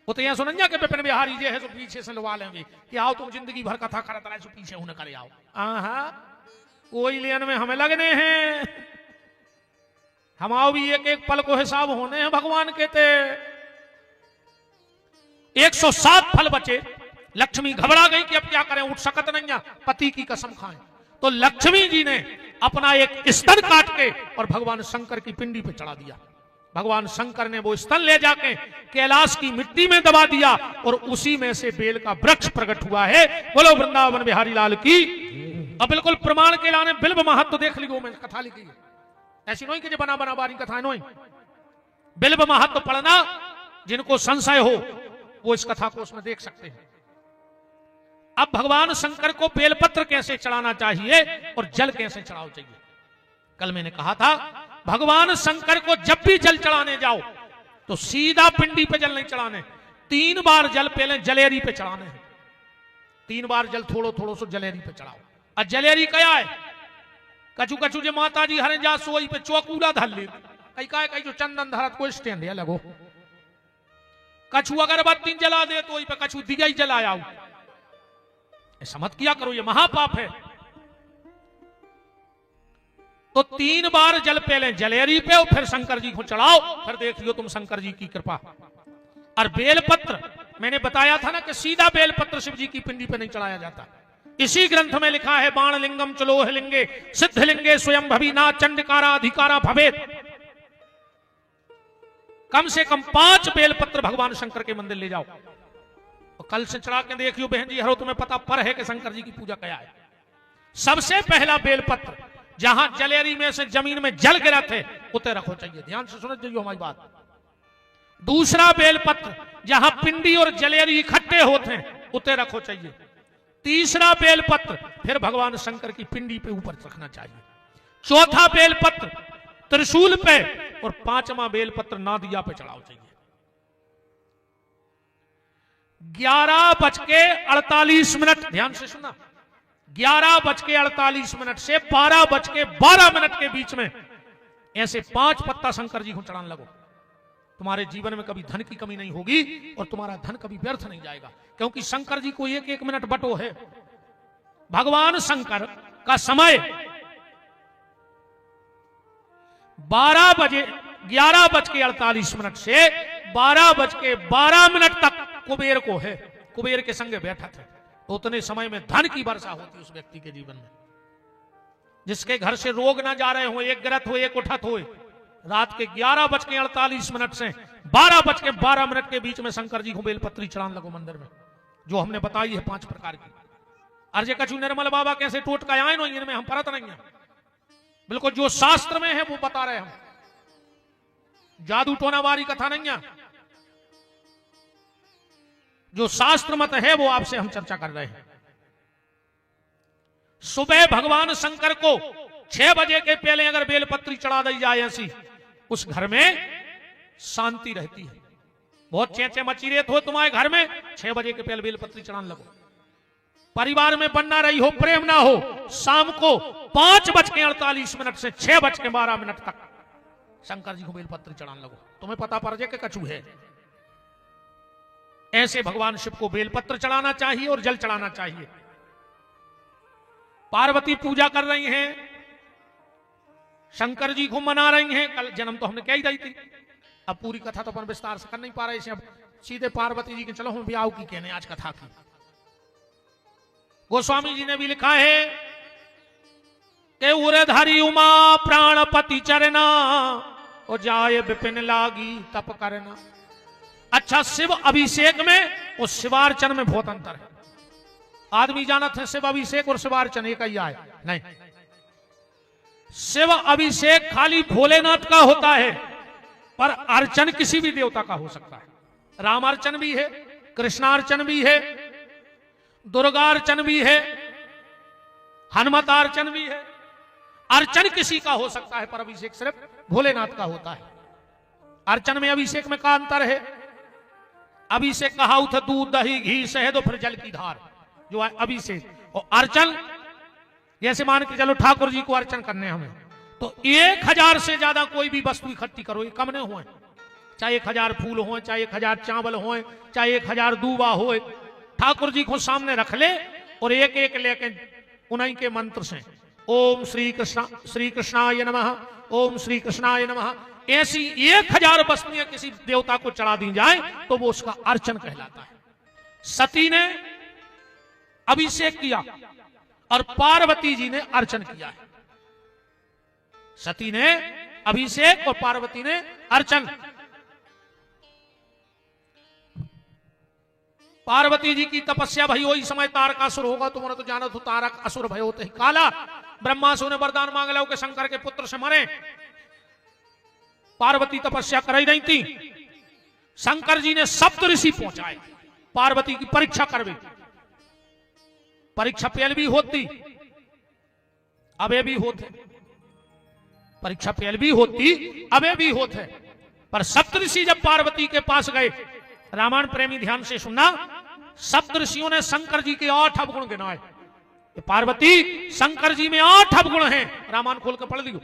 उते यह सुन के विपिन बिहारी जे है सो पीछे से लवा लेंगे कि आओ तुम जिंदगी भर कथा करत रहे सो पीछे होने करे आओ कोई लेन में हमें लगने हैं हमाओ भी एक एक पल को हिसाब होने हैं भगवान कहते। 107 फल बचे लक्ष्मी घबरा गई कि अब क्या करें, उठ सकत नहीं है, पति की कसम खाएं। तो लक्ष्मी जी ने अपना एक स्तन काट के और भगवान शंकर की पिंडी पे चढ़ा दिया। भगवान शंकर ने वो स्तन ले जाके कैलाश की मिट्टी में दबा दिया और उसी में से बेल का वृक्ष प्रकट हुआ है। बोलो वृंदावन बिहारी लाल की। अब बिल्कुल प्रमाण के लाने बिल्व महत्व देख लियो, मैं कथा लिखी है, ऐसी नहीं कि बना बना बारी कथा नहीं। बिल्व महत्व पढ़ना, जिनको संशय हो वो इस कथा को उसमें देख सकते हैं। अब भगवान शंकर को बेलपत्र कैसे चढ़ाना चाहिए और जल कैसे चढ़ाना चाहिए। कल मैंने कहा था भगवान शंकर को जब भी जल चढ़ाने जाओ तो सीधा पिंडी पे जल नहीं चढ़ाने, 3 बार जल पहले जलेरी पे चढ़ाने हैं। 3 बार जल थोड़ो थोड़ो सो जलेरी पे चढ़ाओ। और जलेरी क्या है, कछु कछु जो माता जी हरे जा सोई पे चौकूला धर ले, कई का कई जो चंदन धरत को स्टैंड है लगो, कछु अगरबत्ती जला दे तो पे कछु दिया ही जलाया। ऐसा मत किया करो, ये महापाप है। तो 3 बार जल पहले जलेरी पे और फिर शंकर जी को चढ़ाओ, फिर देखियो तुम शंकर जी की कृपा। और बेलपत्र मैंने बताया था ना कि सीधा बेलपत्र शिव जी की पिंडी पे नहीं चढ़ाया जाता। इसी ग्रंथ में लिखा है बाण लिंगम चलोह लिंगे सिद्धलिंगे स्वयं भवीना चंडकारा अधिकारा भवेत। कम से कम 5 बेलपत्र भगवान शंकर के मंदिर ले जाओ और कल से चढ़ा के देखियो बहन जी हरो, तुम्हें पता पर है कि शंकर जी की पूजा क्या है। सबसे पहला बेलपत्र जहां जलेरी में से जमीन में जल गिरा थे उते रखो चाहिए, ध्यान से सुनो जाइयो हमारी बात। दूसरा बेलपत्र जहां पिंडी और जलेरी इकट्ठे होते हैं उते रखो चाहिए। तीसरा बेलपत्र फिर भगवान शंकर की पिंडी पे ऊपर रखना चाहिए। चौथा बेलपत्र त्रिशूल पे और 5वां बेलपत्र नादिया पे चढ़ाओ चाहिए। 11:48 ध्यान से सुना, 11:48 से 12:12 के बीच में ऐसे 5 पत्ता शंकर जी को चढ़ाने लगो। तुम्हारे जीवन में कभी धन की कमी नहीं होगी और तुम्हारा धन कभी व्यर्थ नहीं जाएगा, क्योंकि शंकर जी को 1-1 मिनट बटो है। भगवान शंकर का समय 11:48 से 12:12 तक कुबेर को है। कुबेर के संगे बैठा थे तो उतने समय में धन की वर्षा होती उस व्यक्ति के जीवन में। जिसके घर से रोग ना जा रहे हो, एक ग्रत हो एक उठत हो, रात के 11:48 से 12:12 के बीच में शंकर जी को बेलपत्री चढ़ाने लगो मंदिर में, जो हमने बताई है 5 प्रकार की। अर्जे कछु निर्मल बाबा कैसे टोट का आए नो, इनमें हम परत नहीं है, बिल्कुल जो शास्त्र में है वो बता रहे हम, जादू टोना वारी कथा नहीं है। जो शास्त्र मत है वो आपसे हम चर्चा कर रहे हैं। सुबह भगवान शंकर को 6 बजे के पहले अगर बेलपत्री चढ़ा दी जाए ऐसी, उस घर में शांति रहती है। बहुत चेचे मची रहते हो तुम्हारे घर में, 6 बजे के पहले बेलपत्री चढ़ाने लगो। परिवार में बनना रही हो, प्रेम ना हो, शाम को 5:48 से 6:12 तक शंकर जी को बेलपत्री चढ़ाने लगो। तुम्हें पता पड़ जाए कि कछु है। ऐसे भगवान शिव को बेलपत्र चढ़ाना चाहिए और जल चढ़ाना चाहिए। पार्वती पूजा कर रही हैं, शंकर जी को मना रही हैं। कल जन्म तो हमने कह ही दी थी, अब पूरी कथा तो अपन विस्तार से कर नहीं पा रहे इसे, अब सीधे पार्वती जी के चलो हम ब्याह की कहने आज कथा की। गोस्वामी जी ने भी लिखा है कि उरधारी उमा प्राणपति चरना और जाए विपिन लागी तप करना। अच्छा, शिव अभिषेक में और शिवार्चन में बहुत अंतर है। आदमी जानत है शिव अभिषेक और शिवार्चन एक ही आए, नहीं। शिव अभिषेक खाली भोलेनाथ का होता है, पर अर्चन किसी भी देवता का हो सकता है। रामार्चन भी है, कृष्णार्चन भी है, दुर्गार्चन भी है, हनुमतार्चन भी है। अर्चन किसी का हो सकता है, पर अभिषेक सिर्फ भोलेनाथ का होता है। अर्चन में अभिषेक में का अंतर है? अभिषेक कहा था दूध दही घी शहद और फिर जल की धार, जो है अभिषेक। और अर्चन जैसे मान के चलो ठाकुर जी को अर्चन करने हमें, तो 1000 से ज्यादा कोई भी वस्तु इकट्ठी करो, ये कम नहीं हुए, चाहे 1000 फूल हो, चाहे 1000 चावल हो, चाहे 1000 दूबा हो, ठाकुर जी को सामने रख ले और एक एक लेके उन्हीं के मंत्र से ओम श्री कृष्णाय नमः, ओम श्री कृष्णाय नमः, ऐसी 1000 वस्तुएं किसी देवता को चढ़ा दी जाए तो वो उसका अर्चन कहलाता है। सती ने अभिषेक किया और पार्वती जी ने अर्चन किया है। सती ने अभिषेक और पार्वती ने अर्चन। पार्वती जी की तपस्या भई वही समय तारकासुर होगा, तुम्हारा तो जाना तो तारक असुर भय होते ही काला। ब्रह्मासुर ने वरदान मांग लिया कि शंकर के पुत्र से मरे। पार्वती तपस्या कर ही नहीं थी। शंकर जी ने सप्त ऋषि पहुंचाए पार्वती की परीक्षा करवे। परीक्षा पहले भी होती, अबे भी होते। परीक्षा पहले भी होती, अबे भी होते। पर सप्तऋषि जब पार्वती के पास गए, रामायण प्रेमी ध्यान से सुनना, सप्तऋषियों ने शंकर जी के 8 अवगुण गिनाए। पार्वती शंकर जी में 8 अवगुण हैं। रामायण खोल के पढ़ लियो।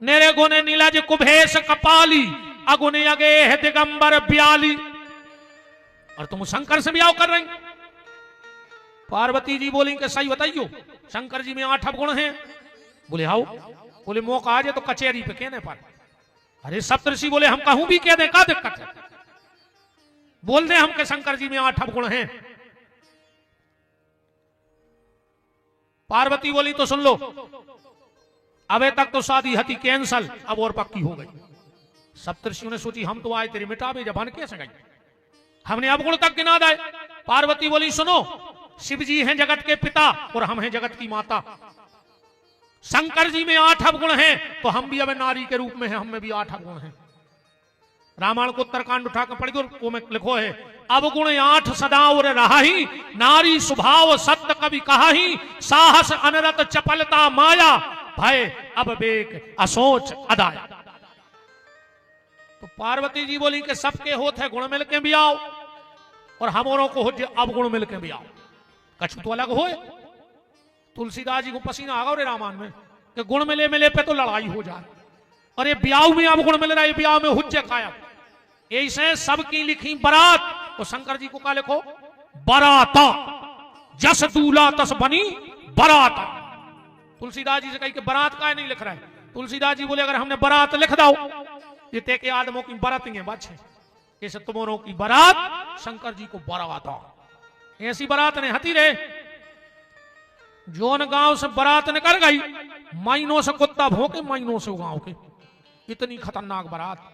नेरे गुणे नीलाज कुभेश कपाली, अगुण अगे है दिगंबर ब्याली। और तुम शंकर से ब्याह कर रही। पार्वती जी बोली कि सही बताइयो, शंकर जी में 8 अवगुण हैं। बोले हाउ। बोले मौका आ जाए तो कचहरी पे कहने पर। अरे सप्तऋषि बोले हम कहूं भी कह दे, का दिक्कत है? बोल दे हम के शंकर जी में 8 अवगुण हैं। पार्वती बोली तो सुन लो, अबे तक तो शादी हती कैंसल, अब और पक्की हो गई। सप्तऋषियों ने सोची हम तो आए तेरे मिटावे, जबान कैसे गई? हमने अवगुण तक गिना दाए। पार्वती बोली सुनो, शिव जी हैं जगत के पिता और हम हैं जगत की माता। शंकर जी में 8 अवगुण हैं, तो हम भी अब नारी के रूप में हैं, हम में भी 8 अवगुण हैं। रामायण को उत्तरकांड उठा कर पढ़ दो, वो में लिखो है अवगुण 8 सदा और रहा ही, नारी स्वभाव सत्य कवि कहा ही, साहस अनरत चपलता माया, भय अब बेक असोच अदाया। तो पार्वती जी बोली कि सबके होत है गुण मिलके भी आओ, और हमोरों को हो अवगुण मिलके भी आओ। कछु तो अलग होए। तुलसीदास जी को पसीना आ गया रामायण में कि गुण मिले मिले पे तो लड़ाई हो जाए, और ये ब्याह में अवगुण मिल रहा है, ब्याह में हुज्जे कायम। ऐसे सबकी लिखी बारात, तो शंकर जी को क्या लिखो? बराता। जस दूल्हा तस बनी बराता। तुलसीदास जी से कही कि बारात का नहीं लिख रहा है। तुलसीदास जी बोले अगर हमने बारात लिख दो, ये ते के आदमों की बारात है बादशाह, ऐसे तुम्हारों की बारात शंकर जी को बराता। ऐसी बारात ने हती रहे। जोन गांव से बारात निकल गई, महीनों से कुत्ता भौंके, महीनों से गांव के। इतनी खतरनाक बारात।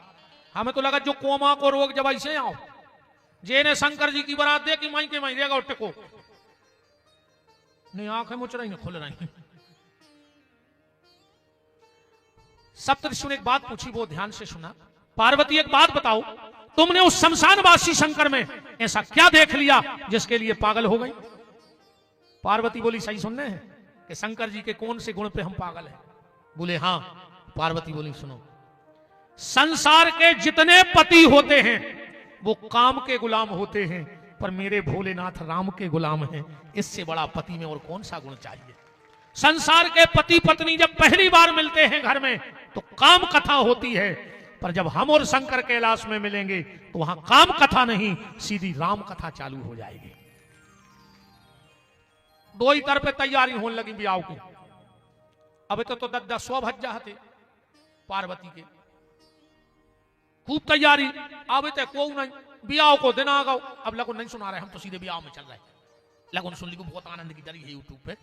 हमें तो लगा जो कोमा को रोग जब ऐसे आओ, जेने शंकर जी की बारात देखी माई के माई रहेगा टिको नहीं, आंखें मुच रही खुल रही। सप्तऋषि ने एक बात पूछी, वो ध्यान से सुना। पार्वती एक बात बताओ, तुमने उस शमशानवासी शंकर में ऐसा क्या देख लिया जिसके लिए पागल हो गई? पार्वती बोली सही सुनने हैं कि शंकर जी के कौन से गुण पे हम पागल हैं? बोले हाँ। पार्वती बोली सुनो, संसार के जितने पति होते हैं वो काम के गुलाम होते हैं, पर मेरे भोलेनाथ राम के गुलाम हैं। इससे बड़ा पति में और कौन सा गुण चाहिए? संसार के पति पत्नी जब पहली बार मिलते हैं घर में तो काम कथा होती है, पर जब हम और शंकर कैलाश में मिलेंगे तो वहां काम कथा नहीं, सीधी राम कथा चालू हो जाएगी। दो ही तरफ तैयारी होने लगी ब्याह की। अब तो 10 100 भज्जा थे पार्वती के, खूब तैयारी। अब तो को नहीं, ब्याह को दिन आ गओ। अब लगन नहीं सुना रहे, हम तो सीधे ब्याह में चल रहे। लगन सुन ली को बहुत आनंद की दरी है यूट्यूब पे।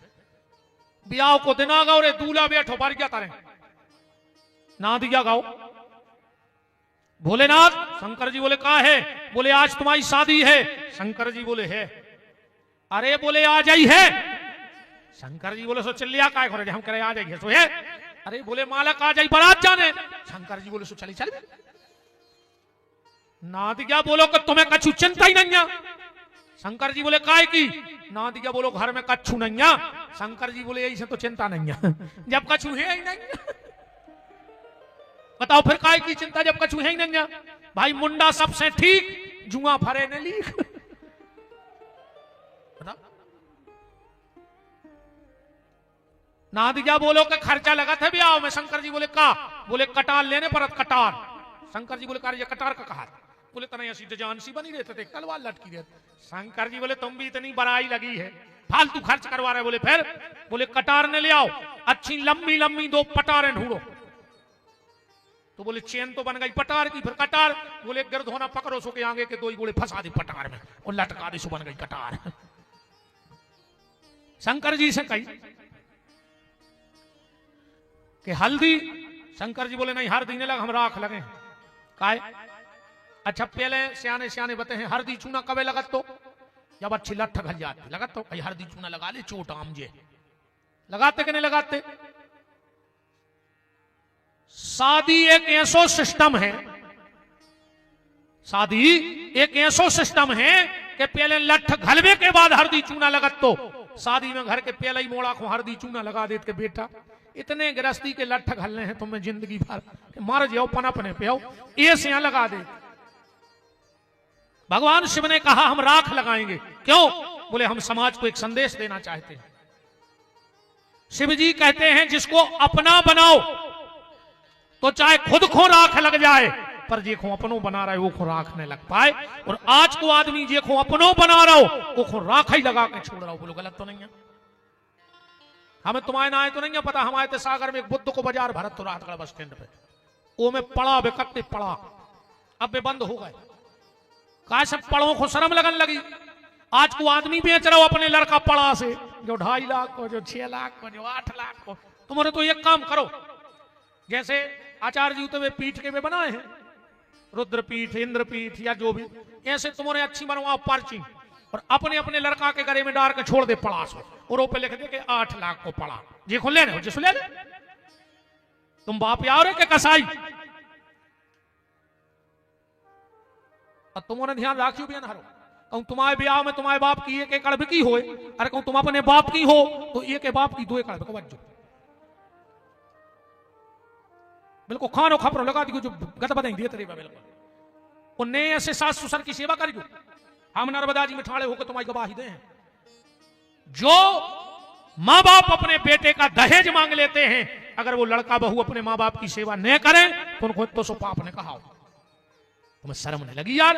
ब्याह को दिन आ गओ रे, दूल्हा बैठो बार क्या तारे ना दिया गाओ। भोलेनाथ, शंकर जी बोले कहा है? बोले आज तुम्हारी शादी है। शंकर जी बोले है। अरे बोले आ जाई है। शंकर जी बोले सो चल लिया काय करे, हम करे आ जाइए सो है। अरे बोले मालक आ जाई बारात जाने। शंकर जी बोले सो चली चल। ना दिया बोलो कि तुम्हें कछु चिंता ही नहीं है। शंकर जी बोले काय की? ना दिया बोलो घर में कछु नहीं है। शंकर जी बोले यही से तो चिंता नहीं है, जब कछु है ही नहीं। बताओ फिर काय की चिंता जब कछु है ही नहीं है? भाई मुंडा सबसे ठीक, जुआ फरे ने लीक। ना दिया बोलो कि खर्चा लगा था ब्याह में। शंकर जी बोले का? बोले कटार लेने पर कटार। शंकर जी बोले कार्य कटार का कहा? बोले तना ऐसी जान सी बनी रहते थे, तलवार लटकी रहती। शंकर जी बोले तुम भी इतनी बड़ाई लगी है, फालतू खर्च करवा रहे। बोले फिर? बोले कटार ने ले आओ, अच्छी लंबी लंबी 2 पटारें ढूंढो। तो बोले चेन तो बन गई पटार की, फिर कटार। बोले गिरधोना पकड़ो सो के आगे के 2 गोले फंसा दे पटार में और लटका दे, सो बन गई कटार। शंकर जी से कही कि हल्दी, शंकर जी बोले नहीं हल्दी नहीं लगा, हम राख लगे। काहे? अच्छा पहले सियाने सियाने बते हैं हल्दी चूना कबे लगत तो जब अच्छी लठ घल जाती लगत तो भाई हल्दी चूना लगा ले चोट आमजे, लगाते कि नहीं लगाते? शादी एक ऐसो सिस्टम है, शादी एक ऐसो सिस्टम है कि पहले लठ घलवे के बाद हल्दी चूना लगत तो शादी में घर के पहले ही मोड़ा को हल्दी चूना लगा देते के बेटा इतने गृहस्थी के लठ घलने हैं तुम्हें जिंदगी भर, मार जाओ पनपने पे आओ ऐसे यहां लगा दे। भगवान शिव ने कहा हम राख लगाएंगे। क्यों? बोले हम समाज को एक संदेश देना चाहते हैं। शिव जी कहते हैं जिसको अपना बनाओ तो चाहे खुद को राख लग जाए, पर जे को अपनों बना रहा है वो को राख नहीं लग पाए। और आज को आदमी जे को अपनों बना रहा हो वो को राख ही लगा के छोड़ रहा हो। बोलो गलत तो नहीं है? हमें तुम्हारे ना आए तो नहीं है पता, हम आए थे सागर में एक बुद्ध को बाजार भरत तो रात बस स्टैंड पे वो में पड़ा बेकते पड़ा, अब वे बंद हो गए। कहा सब पड़ों को शर्म लगन लगी। आज को आदमी बेच रहा हो अपने लड़का पड़ा से, जो 2.5 लाख को, जो 6 लाख को, जो 8 लाख को। तुम्हारे तो एक काम करो, जैसे आचार्य जी तो वे पीठ के वे बनाए हैं, रुद्रपीठ इंद्रपीठ या जो भी, ऐसे तुम्हारे अच्छी बनवाओ पर्ची और अपने अपने लड़का के गले में डाल के छोड़ दे पड़ा सो, और पे लिख दे के 8 लाख को पड़ा जी को ले रहे जिसको ले ले। तुम बाप यार है के कसाई। और तुम्हारे ध्यान राखियो भी ना हरो, कहूं तुम्हारे ब्याह में तुम्हारे बाप की 1 एकड़ की हो, अरे कहूं तुम अपने बाप की हो तो 1 के बाप की 2 एकड़ को बच्चो बिल्कुल खानो खपरो लगा दी जो गत बताई दिए तेरे बिल्कुल उन्हें ऐसे सास ससुर की सेवा करियो। हम नर्मदा जी में ठाड़े होकर तुम्हारी गवाही दे हैं। जो मां बाप अपने बेटे का दहेज मांग लेते हैं, अगर वो लड़का बहू अपने मां बाप की सेवा न करें तो उनको तो सो पाप ने कहा। तुम्हें शर्म नहीं लगी यार?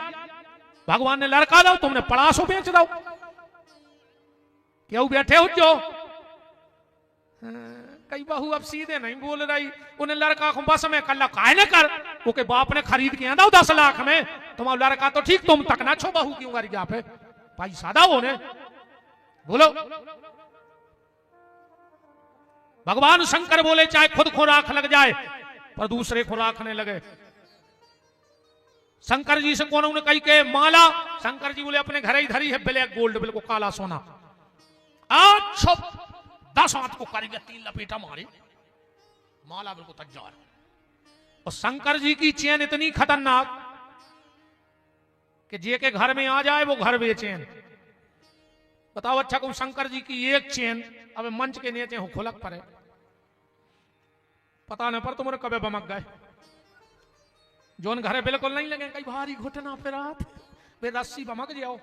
भगवान ने लड़का दो तुमने पड़ासो बेच दो। क्यों बैठे हो जो कई बहू अब सीधे नहीं बोल रही, उन्हें लड़का को बस में कल्ला काहे न कर, वो के बाप ने खरीद के आंदा 10 लाख में, तुम्हारा लड़का तो ठीक तुम तक ना छो, बहू क्यों गरी पे भाई सादा हो ने बोलो। भगवान शंकर बोले चाहे खुद को राख लग जाए पर दूसरे को राखने लगे। शंकर जी से कौन उन्हें कही के माला, शंकर जी बोले अपने घर ही धरी है ब्लैक गोल्ड बिल्कुल काला सोना। अच्छा 10 हाथ को कारीगर 3 लपेटा मारे, माला बिल्कुल तैयार। और शंकर जी की चेन इतनी खतरनाक कि जे के घर में आ जाए वो घर बेचैन। बताओ अच्छा को शंकर जी की एक चेन अब मंच के नीचे हो खुलक पर है, पता नहीं पर तुम्हारे कबे बमक गए। जोन घरे बिल्कुल नहीं लगे, कई भारी घुटना पे रात वे रस्सी बमक जाओ।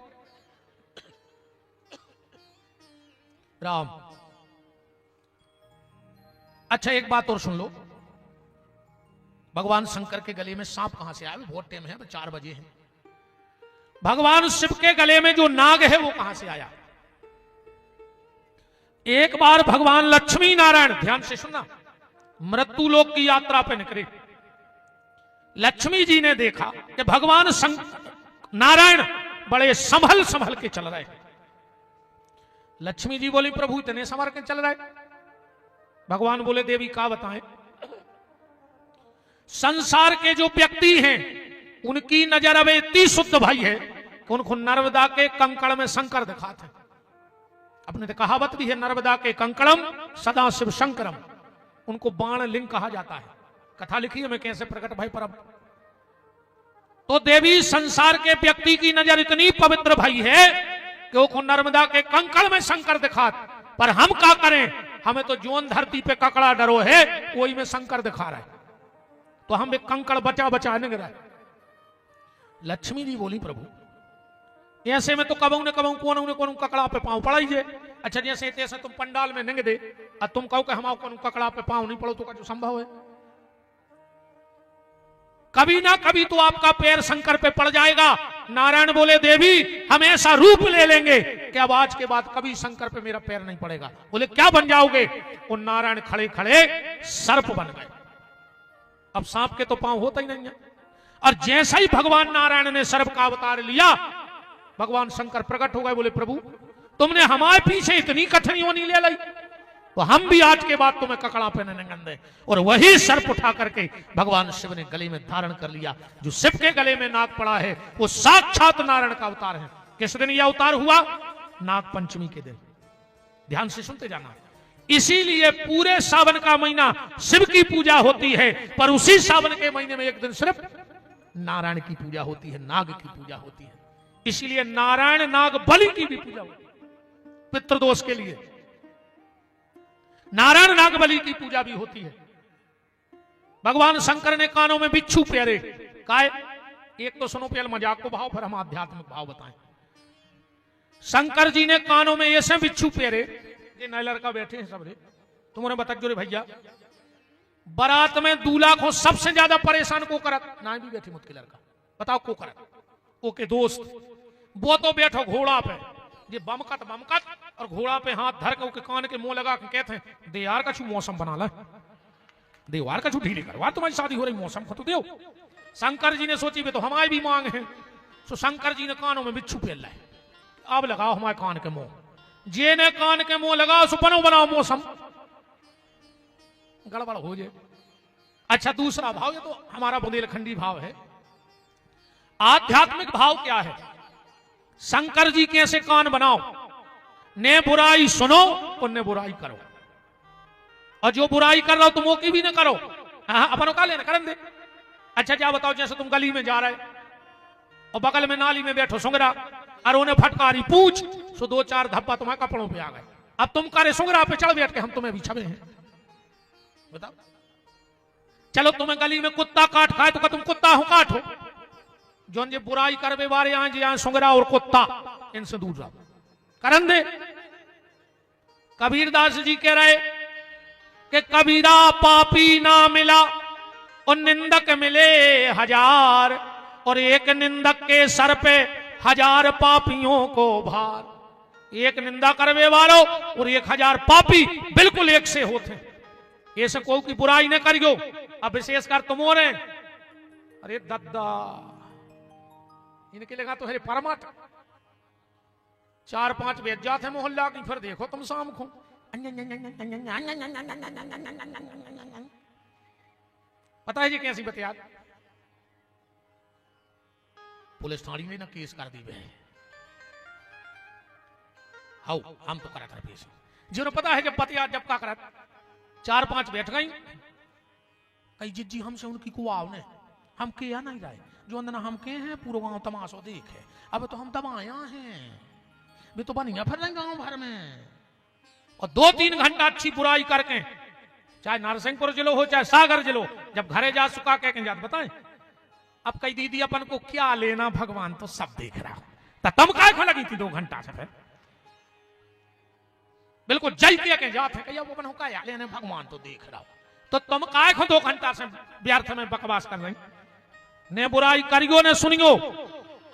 राम अच्छा एक बात और सुन लो, भगवान शंकर के गले में सांप कहां से आया? बहुत टाइम है, 4 बजे है। भगवान शिव के गले में जो नाग है वो कहां से आया? एक बार भगवान लक्ष्मी नारायण, ध्यान से सुनना, मृत्यु लोक की यात्रा पे निकले। लक्ष्मी जी ने देखा कि भगवान नारायण बड़े संभल संभल के चल रहे। लक्ष्मी जी बोली प्रभु इतने संभल के चल रहे? भगवान बोले देवी का बताएं, संसार के जो व्यक्ति हैं उनकी नजर अब इतनी शुद्ध भाई है कि उनको नर्मदा के कंकड़ में शंकर दिखाते हैं। अपने तो कहावत भी है, नर्मदा के कंकड़म सदा शिव शंकरम, उनको बाण लिंग कहा जाता है। कथा लिखी है मैं कैसे प्रकट भाई परब। तो देवी संसार के व्यक्ति की नजर इतनी पवित्र भाई है कि वो नर्मदा के कंकड़ में शंकर दिखा, पर हम क्या करें? हमें तो जोन धरती पे ककड़ा डरो है, वही में शंकर दिखा रहा है, तो हम एक कंकड़ बचा बचा नहीं रहा। लक्ष्मी जी बोली प्रभु ऐसे में तो कबू ने कबू कौन ककड़ा पे पांव पड़ा ही। अच्छा जैसे तैसे तुम पंडाल में नंग दे और तुम कहो कि हम कौन ककड़ा पे पांव नहीं पड़ो तो जो संभव है? कभी ना कभी तो आपका पैर शंकर पे पड़ जाएगा। नारायण बोले देवी हम ऐसा रूप ले लेंगे कि अब आज के बाद कभी शंकर पे मेरा पैर नहीं पड़ेगा। बोले क्या बन जाओगे? वो नारायण खड़े खड़े सर्प बन गए। अब सांप के तो पांव होता ही नहीं है। और जैसा ही भगवान नारायण ने सर्प का अवतार लिया, भगवान शंकर प्रकट हो गए। बोले प्रभु तुमने हमारे पीछे इतनी कठिनाइयों नहीं ले ली, तो हम भी आज के बाद तुम्हें ककड़ा पहनने गंदे। और वही सर्प उठा करके भगवान शिव ने गले में धारण कर लिया। जो शिव के गले में नाग पड़ा है वो साक्षात नारायण का अवतार है। किस दिन यह अवतार हुआ? नाग पंचमी के दिन। ध्यान से सुनते जाना। इसीलिए पूरे सावन का महीना शिव की पूजा होती है, पर उसी सावन के महीने में एक दिन सिर्फ नारायण की पूजा होती है, नाग की पूजा होती है। इसीलिए नारायण नाग बलि की भी पूजा होती है, पितृदोष के लिए नारायण नाग बलि की पूजा भी होती है। भगवान शंकर ने कानों में बिच्छू प्यारे काय। एक तो सुनो पहले मजाक को भाव, फिर हम आध्यात्मिक भाव बताएं। शंकर जी ने कानों में ऐसे बिच्छू प्यारे, ये नए लड़का बैठे हैं सब रे, तुमने बता जो रे भैया, बारात में दूल्हा को सबसे ज्यादा परेशान को करत ना भी बैठे मुझके लड़का, बताओ को करत? ओके दोस्त, वो तो बैठो घोड़ा पे, ये बमकत और घोड़ा पे हाथ धर के कान के मुंह लगा के कहते हैं दे यार कछु मौसम बना ला, दे यार कछु ढीली करवा, तुम्हारी शादी हो रही मौसम को तो दो। शंकर जी ने सोची भी तो हमारी भी मांग है, तो शंकर जी ने कानों में बिच्छू पहन लाए, अब लगाओ हमारे कान के मुंह। जे ने कान के मुंह लगाओ सुपनो बनाओ मौसम, गड़बड़ हो जाए। अच्छा दूसरा भाव, ये तो हमारा बुंदेलखंडी भाव है। आध्यात्मिक भाव क्या है? शंकर जी कैसे कान बनाओ, ने बुराई सुनो और ने बुराई करो, और जो बुराई कर रहा हो तुम वो की भी ना करो। अपन का लेना करन दे। अच्छा क्या बताओ, जैसे तुम गली में जा रहे और बगल में नाली में बैठो सुंगरा और उन्हें फटकारी पूछ, सो दो चार धब्बा तुम्हारे कपड़ों पे आ गए, अब तुम करे सुंगरा पे चढ़ बैठ के हम तुम्हें भी छबे हैं, बताओ। चलो तुम्हें गली में कुत्ता काट खाए तो तुम कुत्ता हो काटो, जो ये बुराई करवे वाले यहाँ जी यहाँ सुंगरा और कुत्ता, इनसे दूर रहो, करन दे। कबीरदास जी कह रहे कि कबीरा पापी ना मिला और निंदक मिले हजार, और एक निंदक के सर पे हजार पापियों को भार। एक निंदा करवे वालों और 1000 पापी बिल्कुल एक से होते हैं। ऐसे को की बुराई न करियो, अब विशेषकर तुम हो रहे, अरे दद्दा इनके लगा तो है परमाट 4-5 बेच जाते हैं मोहल्ला की, फिर देखो तुम शाम को पता है जी कैसी बतिया, पुलिस थाने में ना केस कर दी है। हाउ हम तो करा था पेश, जिन्होंने पता है कि पतिया जब का करा 4-5 बैठ गई, कई जिज्जी हमसे उनकी कुआव ने हम किया नहीं रहे, जो अंदर हम के हैं पूरा गांव तमाशो देखे, अब तो हम दबाया हैं भी तो बनिया फिर रहे गांव भर में। और 2-3 घंटा अच्छी बुराई करके, चाहे नरसिंहपुर जिलो हो चाहे सागर जिलो, जब घरे जा सुखा के जात बताएं, अब कई दीदी अपन को क्या लेना, भगवान तो सब देख रहा, तो तुम काय को लगी थी 2 घंटा से, फिर बिल्कुल जल के जाते कहिया वो बनो क्या लेने, भगवान तो देख रहा, तो तुम काय को 2 घंटा से व्यर्थ में बकवास कर रही। ने बुराई करियो ने सुनियो।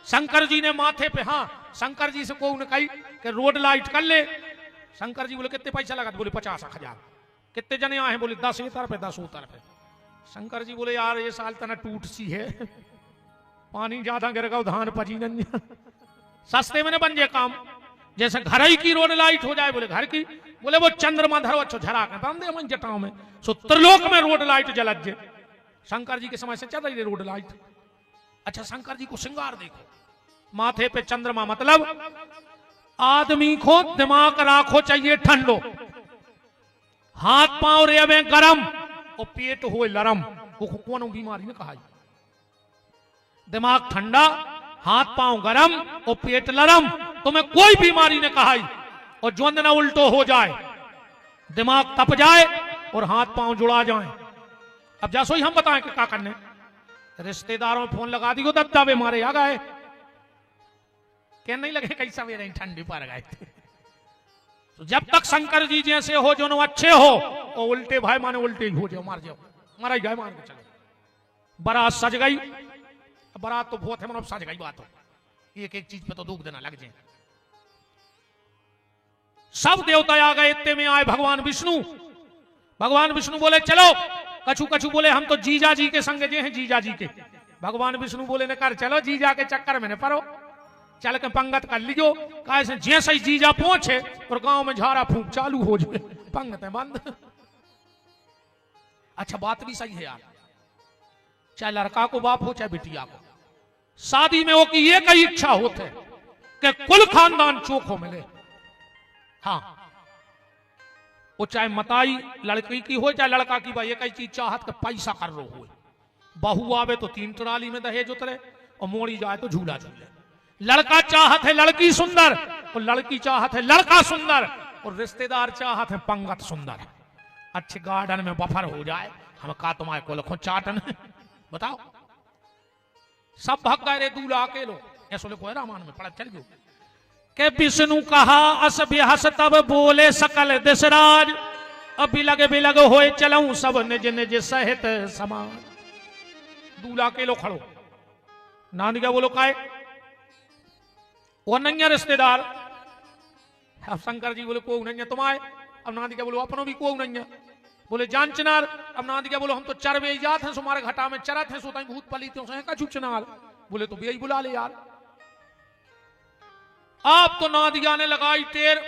शंकर जी ने माथे पे, हाँ शंकर जी से को कही कि रोड लाइट कर ले। शंकर जी बोले कितने पैसा लगा, बोले 50,000। कितने जने आए, बोले 10 इतर पे 10 उतर पे। शंकर जी बोले यार ये साल तना टूट सी है, पानी ज्यादा गिर गया धान पची नहीं, सस्ते में बन जाए काम, जैसे घर ही की रोड लाइट हो जाए, बोले घर की, बोले वो चंद्रमा धरो अच्छो झरा के बांध दे मन जटाओं में, सो त्रिलोक में रोड लाइट जलत जे। शंकर जी के समय से चल रही है रोड लाइट। अच्छा शंकर जी को श्रृंगार देखो, माथे पे चंद्रमा, मतलब आदमी को दिमाग राखो चाहिए ठंडो, हाथ पांव रेवे गरम और पेट हो लरम, वो कौन बीमारी ने कहा, दिमाग ठंडा हाथ पांव गरम और पेट लरम, तुम्हें कोई बीमारी ने कहा। और जो ना उल्टो हो जाए, दिमाग तप जाए और हाथ पांव जुड़ा जाए। अब जैसो ही हम बताएं कि क्या करने, रिश्तेदारों फोन लगा दियो दत्ता बे मारे आ गए, क्या नहीं लगे कैसा वे ठंडी पर गए थे। तो जब तक शंकर जी जैसे हो जो अच्छे हो, और उल्टे भाई माने उल्टे ही हो जाओ, मार जाओ, मारा जाए मान के चलो। बारात सज गई, बारात तो बहुत है मतलब सज गई बात हो, एक एक चीज पे तो दुख देना लग जाए। सब देवता आ गए, इतने में आए भगवान विष्णु। भगवान विष्णु बोले चलो, कछु कछु बोले हम तो जीजा जी के संग जे हैं, जीजा जी के। भगवान विष्णु बोले न कर चलो जीजा के चक्कर में न पड़ो, चल के पंगत कर लियो, कैसे जैसे ही जीजा पहुंचे और गांव में झाड़ा फूंक चालू हो जाए, पंगत बंद। अच्छा बात भी सही है यार, चाहे लड़का को बाप हो चाहे बिटिया को, शादी में वो की एक ही इच्छा होते कि कुल खानदान चोखो मिले। हाँ, वो चाहे मताई लड़की की हो चाहे लड़का की, भाई एक ही चीज चाहत के पैसा कर रो हो। बहू आवे तो 3 ट्राली में दहेज उतरे और मोड़ी जाए तो झूला झूले। लड़का चाहत है लड़की सुंदर और लड़की चाहत है लड़का सुंदर, और रिश्तेदार चाहत है पंगत सुंदर। अच्छे गार्डन में बफर हो जाए, हम का तुम्हारे को लखो चाटन बताओ। सब भग गए रे दूल्हा अकेलो, ऐसो लिखो है रामायण में, पढ़ा चल गयो के विष्णु कहा अस बिहस तब बोले सकल दिशराज, अब बिलग होए चलऊं सब निज निज सहित समान। दूल्हा अकेलो खड़ो, नानी क्या बोलो काय वो नहीं रिश्तेदार। अब शंकर जी बोले को नहीं है तुम्हारे, अब नानी क्या बोलो अपनों भी को नहीं है। बोले जानचनार, अब नानी क्या बोलो हम तो चरवे जात हैं, तुम्हारे घटा में चरत हैं, सोता भूत पलीते का चुचनार। बोले तो भी बुला ले यार। आप तो नादिया ने लगाई टेर,